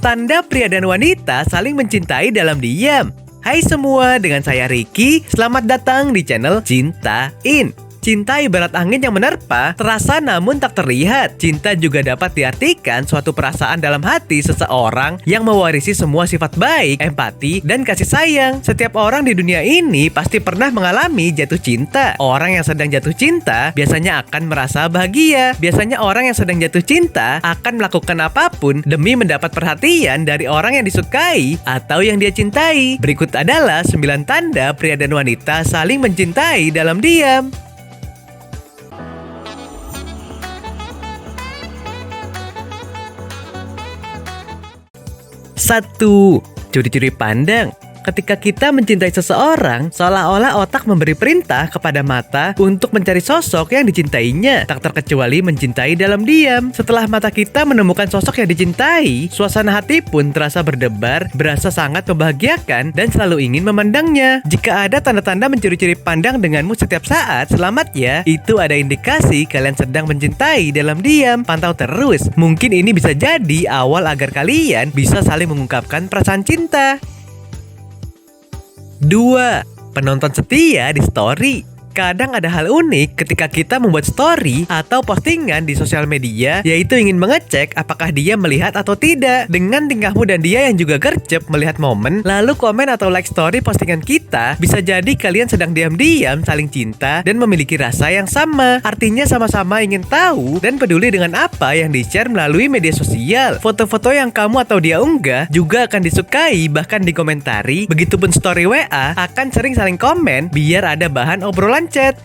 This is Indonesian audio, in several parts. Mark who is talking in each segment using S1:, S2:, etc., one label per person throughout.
S1: Tanda pria dan wanita saling mencintai dalam diam. Hai semua, dengan saya Ricky. Selamat datang di channel Cintain. Cinta ibarat angin yang menerpa, terasa namun tak terlihat. Cinta juga dapat diartikan suatu perasaan dalam hati seseorang yang mewarisi semua sifat baik, empati, dan kasih sayang. Setiap orang di dunia ini pasti pernah mengalami jatuh cinta. Orang yang sedang jatuh cinta biasanya akan merasa bahagia. Biasanya orang yang sedang jatuh cinta akan melakukan apapun demi mendapat perhatian dari orang yang disukai atau yang dia cintai. Berikut adalah 9 tanda pria dan wanita saling mencintai dalam diam. 1. Curi-curi pandang. Ketika kita mencintai seseorang, seolah-olah otak memberi perintah kepada mata untuk mencari sosok yang dicintainya, tak terkecuali mencintai dalam diam. Setelah mata kita menemukan sosok yang dicintai, suasana hati pun terasa berdebar, berasa sangat membahagiakan, dan selalu ingin memandangnya. Jika ada tanda-tanda mencuri-curi pandang denganmu setiap saat, selamat ya, itu ada indikasi kalian sedang mencintai dalam diam. Pantau terus, mungkin ini bisa jadi awal agar kalian bisa saling mengungkapkan perasaan cinta. 2. Penonton setia di story. Kadang ada hal unik ketika kita membuat story atau postingan di sosial media, yaitu ingin mengecek apakah dia melihat atau tidak. Dengan tingkahmu dan dia yang juga gercep melihat momen, lalu komen atau like story postingan kita, bisa jadi kalian sedang diam-diam saling cinta dan memiliki rasa yang sama. Artinya sama-sama ingin tahu dan peduli dengan apa yang di-share melalui media sosial. Foto-foto yang kamu atau dia unggah juga akan disukai, bahkan dikomentari. Begitupun story WA akan sering saling komen biar ada bahan obrolan chat.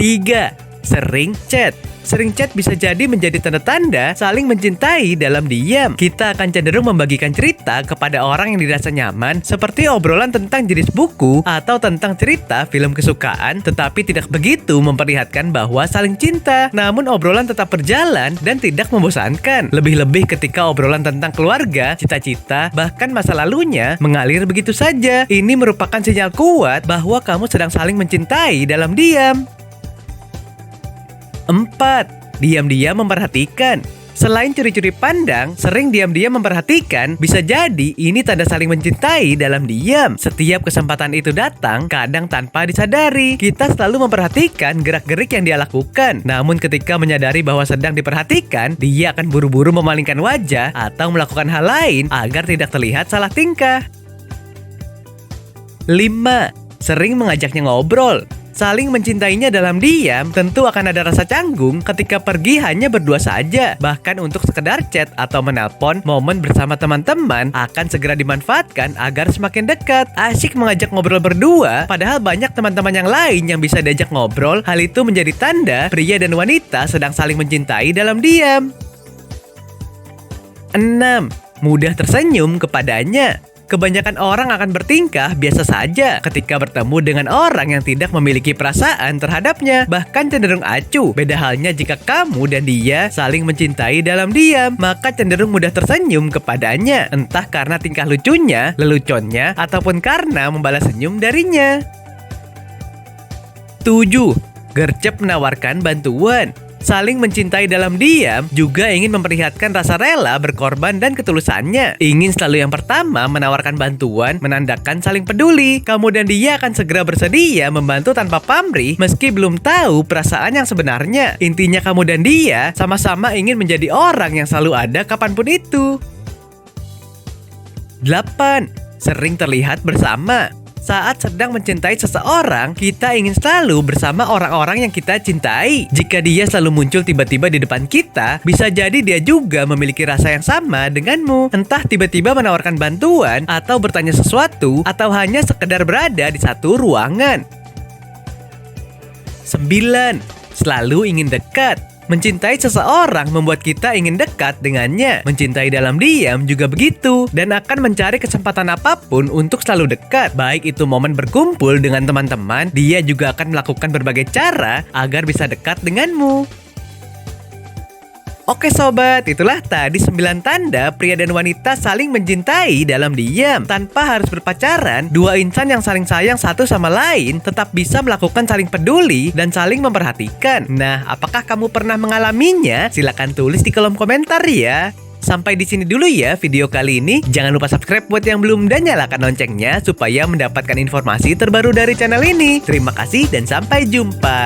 S1: 3. Sering chat. Sering chat bisa jadi menjadi tanda-tanda saling mencintai dalam diam. Kita akan cenderung membagikan cerita kepada orang yang dirasa nyaman, seperti obrolan tentang jenis buku atau tentang cerita film kesukaan, tetapi tidak begitu memperlihatkan bahwa saling cinta. Namun obrolan tetap berjalan dan tidak membosankan. Lebih-lebih ketika obrolan tentang keluarga, cita-cita, bahkan masa lalunya mengalir begitu saja. Ini merupakan sinyal kuat bahwa kamu sedang saling mencintai dalam diam. 4. Diam-diam memperhatikan. Selain curi-curi pandang, sering diam-diam memperhatikan, bisa jadi ini tanda saling mencintai dalam diam. Setiap kesempatan itu datang, kadang tanpa disadari. Kita selalu memperhatikan gerak-gerik yang dia lakukan. Namun ketika menyadari bahwa sedang diperhatikan, dia akan buru-buru memalingkan wajah atau melakukan hal lain agar tidak terlihat salah tingkah. 5. Sering mengajaknya ngobrol. Saling mencintainya dalam diam tentu akan ada rasa canggung ketika pergi hanya berdua saja. Bahkan untuk sekedar chat atau menelpon, momen bersama teman-teman akan segera dimanfaatkan agar semakin dekat. Asyik mengajak ngobrol berdua, padahal banyak teman-teman yang lain yang bisa diajak ngobrol. Hal itu menjadi tanda pria dan wanita sedang saling mencintai dalam diam. 6. Mudah tersenyum kepadanya. Kebanyakan orang akan bertingkah biasa saja ketika bertemu dengan orang yang tidak memiliki perasaan terhadapnya, bahkan cenderung acuh. Beda halnya jika kamu dan dia saling mencintai dalam diam, maka cenderung mudah tersenyum kepadanya, entah karena tingkah lucunya, leluconnya, ataupun karena membalas senyum darinya. 7. Gercep menawarkan bantuan. Saling mencintai dalam diam juga ingin memperlihatkan rasa rela, berkorban, dan ketulusannya. Ingin selalu yang pertama menawarkan bantuan, menandakan saling peduli. Kamu dan dia akan segera bersedia membantu tanpa pamrih meski belum tahu perasaan yang sebenarnya. Intinya kamu dan dia sama-sama ingin menjadi orang yang selalu ada kapanpun itu. 8. Sering terlihat bersama. Saat sedang mencintai seseorang, kita ingin selalu bersama orang-orang yang kita cintai. Jika dia selalu muncul tiba-tiba di depan kita, bisa jadi dia juga memiliki rasa yang sama denganmu. Entah tiba-tiba menawarkan bantuan, atau bertanya sesuatu, atau hanya sekedar berada di satu ruangan. 9. Selalu ingin dekat. Mencintai seseorang membuat kita ingin dekat dengannya. Mencintai dalam diam juga begitu, dan akan mencari kesempatan apapun untuk selalu dekat. Baik itu momen berkumpul dengan teman-teman, dia juga akan melakukan berbagai cara agar bisa dekat denganmu. Oke sobat, itulah tadi 9 tanda pria dan wanita saling mencintai dalam diam. Tanpa harus berpacaran, dua insan yang saling sayang satu sama lain tetap bisa melakukan saling peduli dan saling memperhatikan. Nah, apakah kamu pernah mengalaminya? Silahkan tulis di kolom komentar ya. Sampai di sini dulu ya video kali ini. Jangan lupa subscribe buat yang belum dan nyalakan loncengnya supaya mendapatkan informasi terbaru dari channel ini. Terima kasih dan sampai jumpa.